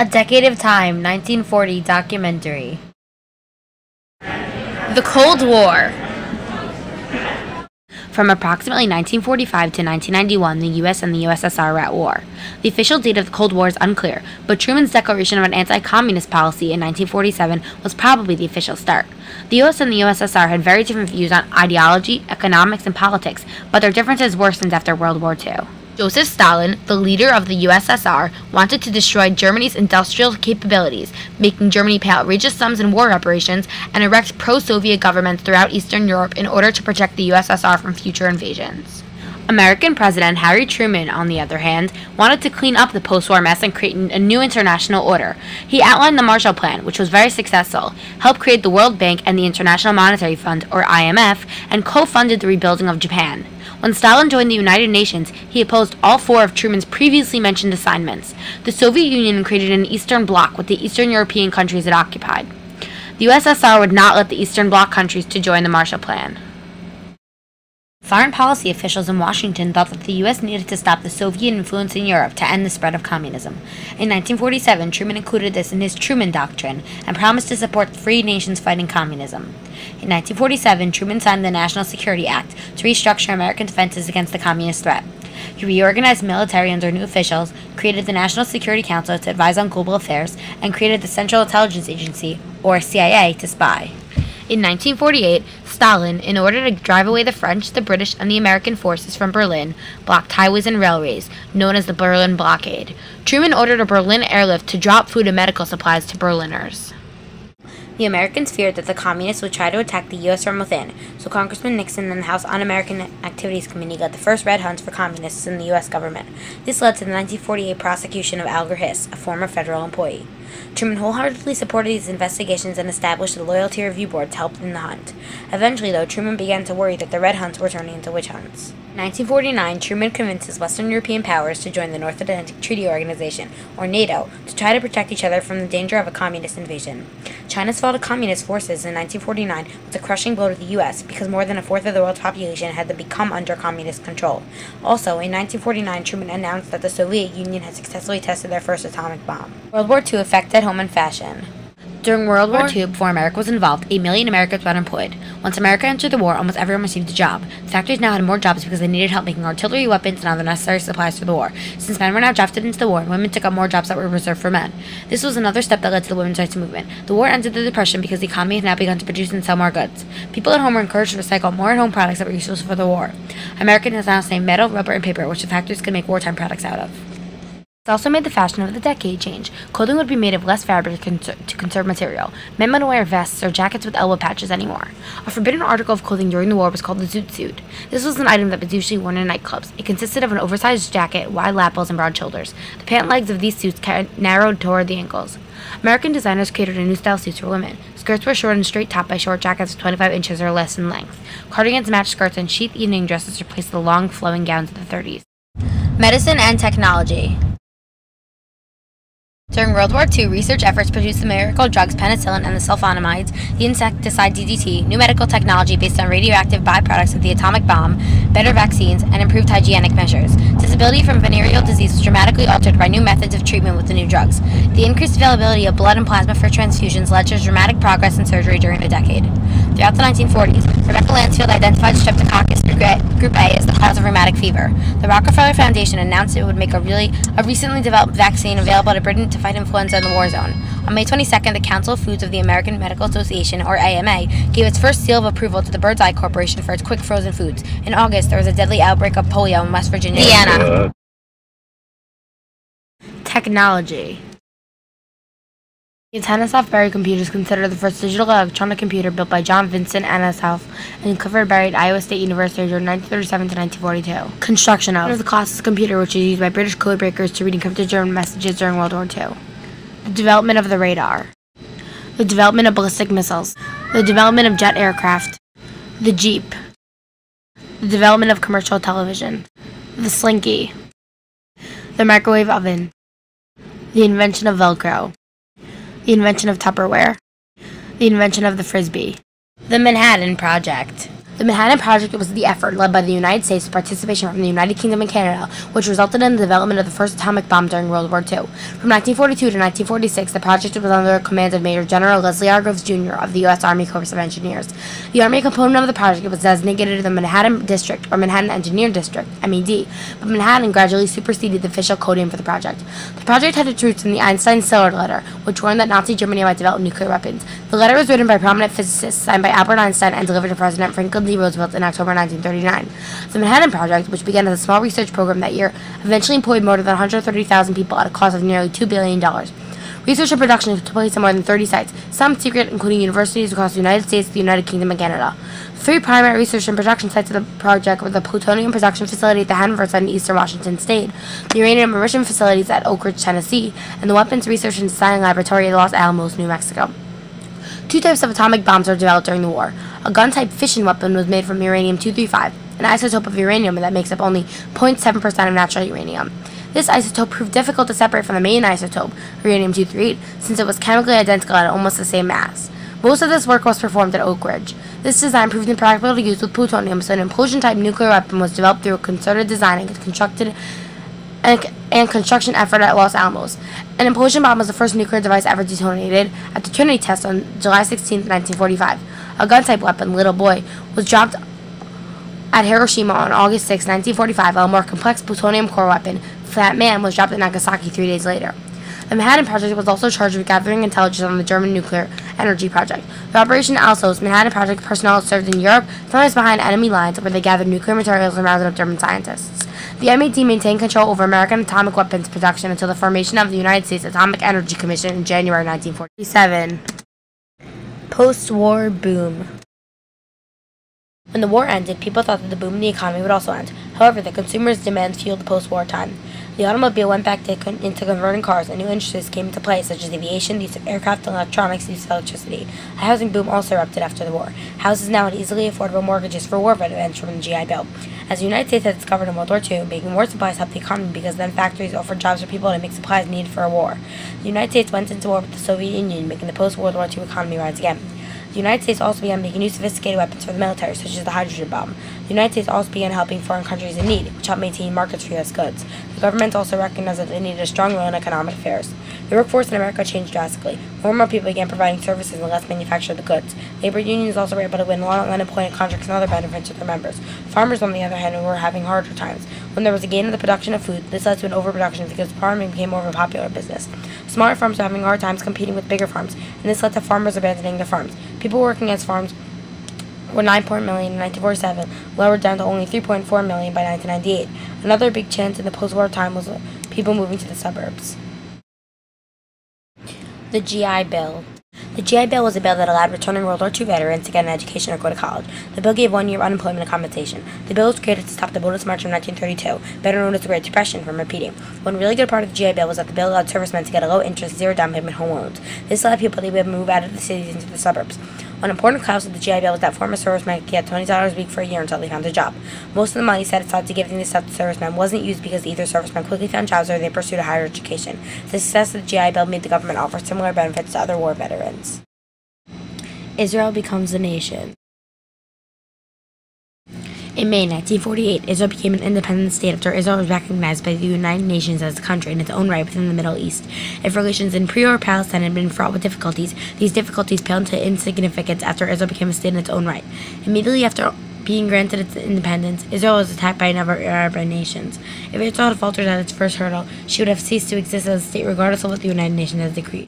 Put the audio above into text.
A Decade of Time, 1940 documentary. The Cold War. From approximately 1945 to 1991, the U.S. and the USSR were at war. The official date of the Cold War is unclear, but Truman's declaration of an anti-communist policy in 1947 was probably the official start. The U.S. and the USSR had very different views on ideology, economics, and politics, but their differences worsened after World War II. Joseph Stalin, the leader of the USSR, wanted to destroy Germany's industrial capabilities, making Germany pay outrageous sums in war reparations and erect pro-Soviet governments throughout Eastern Europe in order to protect the USSR from future invasions. American President Harry Truman, on the other hand, wanted to clean up the post-war mess and create a new international order. He outlined the Marshall Plan, which was very successful, helped create the World Bank and the International Monetary Fund, or IMF, and co-funded the rebuilding of Japan. When Stalin joined the United Nations, he opposed all four of Truman's previously mentioned assignments. The Soviet Union created an Eastern Bloc with the Eastern European countries it occupied. The USSR would not let the Eastern Bloc countries to join the Marshall Plan. Foreign policy officials in Washington thought that the U.S. needed to stop the Soviet influence in Europe to end the spread of communism. In 1947, Truman included this in his Truman Doctrine and promised to support free nations fighting communism. In 1947, Truman signed the National Security Act to restructure American defenses against the communist threat. He reorganized military under new officials, created the National Security Council to advise on global affairs, and created the Central Intelligence Agency, or CIA, to spy. In 1948, Stalin, in order to drive away the French, the British, and the American forces from Berlin, blocked highways and railways, known as the Berlin Blockade. Truman ordered a Berlin airlift to drop food and medical supplies to Berliners. The Americans feared that the Communists would try to attack the U.S. from within, so Congressman Nixon and the House Un-American Activities Committee led the first red hunts for Communists in the U.S. government. This led to the 1948 prosecution of Alger Hiss, a former federal employee. Truman wholeheartedly supported these investigations and established the Loyalty Review Board to help in the hunt. Eventually, though, Truman began to worry that the red hunts were turning into witch hunts. In 1949, Truman convinces Western European powers to join the North Atlantic Treaty Organization, or NATO, to try to protect each other from the danger of a communist invasion. China's fall to communist forces in 1949 was a crushing blow to the U.S. because more than a fourth of the world's population had become under communist control. Also, in 1949, Truman announced that the Soviet Union had successfully tested their first atomic bomb. World War II affected home and fashion. During World War II, before America was involved, 8 million Americans were unemployed. Once America entered the war, almost everyone received a job. The factories now had more jobs because they needed help making artillery, weapons, and other necessary supplies for the war. Since men were now drafted into the war, women took up more jobs that were reserved for men. This was another step that led to the women's rights movement. The war ended the Depression because the economy had now begun to produce and sell more goods. People at home were encouraged to recycle more at-home products that were useful for the war. America has now saved metal, rubber, and paper, which the factories could make wartime products out of. It also made the fashion of the decade change. Clothing would be made of less fabric to conserve material. Men wouldn't wear vests or jackets with elbow patches anymore. A forbidden article of clothing during the war was called the zoot suit. This was an item that was usually worn in nightclubs. It consisted of an oversized jacket, wide lapels, and broad shoulders. The pant legs of these suits narrowed toward the ankles. American designers created a new style suits for women. Skirts were short and straight topped by short jackets of 25 inches or less in length. Cardigans matched skirts, and sheath evening dresses replaced the long, flowing gowns of the 30s. Medicine and technology. During World War II, research efforts produced the miracle drugs penicillin and the sulfonamides, the insecticide DDT, new medical technology based on radioactive byproducts of the atomic bomb, better vaccines, and improved hygienic measures. Disability from venereal disease was dramatically altered by new methods of treatment with the new drugs. The increased availability of blood and plasma for transfusions led to dramatic progress in surgery during the decade. Throughout the 1940s, Rebecca Lansfield identified Streptococcus group A as the cause of rheumatic fever. The Rockefeller Foundation announced it would make a recently developed vaccine available to Britain to fight influenza in the war zone. On May 22nd, the Council of Foods of the American Medical Association, or AMA, gave its first seal of approval to the Birds Eye Corporation for its quick frozen foods. In August, there was a deadly outbreak of polio in West Virginia, Indiana. Technology. The Antonov Berry computer is considered the first digital electronic computer built by John Vincent Antonov and Clifford Berry at Iowa State University during 1937 to 1942. Construction of the Colossus computer, which is used by British code breakers to read encrypted German messages during World War II. The development of the radar. The development of ballistic missiles. The development of jet aircraft. The Jeep. The development of commercial television. The Slinky. The microwave oven. The invention of Velcro. The invention of Tupperware. The invention of the Frisbee. The Manhattan Project. The Manhattan Project was the effort led by the United States with participation from the United Kingdom and Canada, which resulted in the development of the first atomic bomb during World War II. From 1942 to 1946, the project was under the command of Major General Leslie R. Groves, Jr. of the U.S. Army Corps of Engineers. The Army component of the project was designated the Manhattan District, or Manhattan Engineer District, MED, but Manhattan gradually superseded the official code name for the project. The project had its roots in the Einstein-Sillard letter, which warned that Nazi Germany might develop nuclear weapons. The letter was written by prominent physicists, signed by Albert Einstein, and delivered to President Franklin D. Roosevelt in October 1939. The Manhattan Project, which began as a small research program that year, eventually employed more than 130,000 people at a cost of nearly $2 billion. Research and production took place at more than 30 sites, some secret, including universities across the United States, the United Kingdom, and Canada. The three primary research and production sites of the project were the plutonium production facility at the Hanover site in eastern Washington State, the uranium enrichment facilities at Oak Ridge, Tennessee, and the weapons research and design laboratory at Los Alamos, New Mexico. Two types of atomic bombs were developed during the war. A gun-type fission weapon was made from uranium-235, an isotope of uranium that makes up only 0.7% of natural uranium. This isotope proved difficult to separate from the main isotope, uranium-238, since it was chemically identical at almost the same mass. Most of this work was performed at Oak Ridge. This design proved impractical to use with plutonium, so an implosion-type nuclear weapon was developed through a concerted design and construction effort at Los Alamos. An implosion bomb was the first nuclear device ever detonated at the Trinity test on July 16, 1945. A gun-type weapon, Little Boy, was dropped at Hiroshima on August 6, 1945, while a more complex plutonium core weapon, Fat Man, was dropped at Nagasaki 3 days later. The Manhattan Project was also charged with gathering intelligence on the German nuclear energy project. The Operation Alsos Manhattan Project personnel served in Europe, sometimes behind enemy lines, where they gathered nuclear materials and rounded up German scientists. The MED maintained control over American atomic weapons production until the formation of the United States Atomic Energy Commission in January 1947. Post-war boom. When the war ended, people thought that the boom in the economy would also end. However, the consumers' demands fueled the post-war time. The automobile went back into converting cars, and new industries came into play, such as aviation, the use of aircraft, and electronics, the use of electricity. A housing boom also erupted after the war. Houses now had easily affordable mortgages for war veterans from the GI Bill. As the United States had discovered in World War II, making war supplies helped the economy because then factories offered jobs for people to make supplies needed for a war. The United States went into war with the Soviet Union, making the post-World War II economy rise again. The United States also began making new sophisticated weapons for the military, such as the hydrogen bomb. The United States also began helping foreign countries in need, which helped maintain markets for U.S. goods. The government also recognized that they needed a strong role in economic affairs. The workforce in America changed drastically. More and more people began providing services and less manufactured the goods. Labor unions also were able to win long unemployment contracts and other benefits to their members. Farmers, on the other hand, were having harder times. When there was a gain in the production of food, this led to an overproduction because farming became more of a popular business. Smaller farms were having hard times competing with bigger farms, and this led to farmers abandoning their farms. People working as farms were 9 million in 1947, lowered down to only 3.4 million by 1998. Another big change in the post-war time was people moving to the suburbs. The GI Bill. The GI Bill was a bill that allowed returning World War II veterans to get an education or go to college. The bill gave 1 year of unemployment compensation. The bill was created to stop the Bonus March of 1932, better known as the Great Depression, from repeating. One really good part of the GI Bill was that the bill allowed servicemen to get a low-interest, zero-down payment home loans. This allowed people to be able to move out of the cities into the suburbs. One important clause of the GI Bill was that former servicemen could get $20 a week for a year until they found a job. Most of the money set aside to give these stuff to servicemen wasn't used because either servicemen quickly found jobs or they pursued a higher education. The success of the GI Bill made the government offer similar benefits to other war veterans. Israel becomes a nation. In May 1948, Israel became an independent state after Israel was recognized by the United Nations as a country in its own right within the Middle East. If relations in pre-war Palestine had been fraught with difficulties, these difficulties paled into insignificance after Israel became a state in its own right. Immediately after being granted its independence, Israel was attacked by a number of Arab nations. If Israel had faltered at its first hurdle, she would have ceased to exist as a state regardless of what the United Nations had decreed.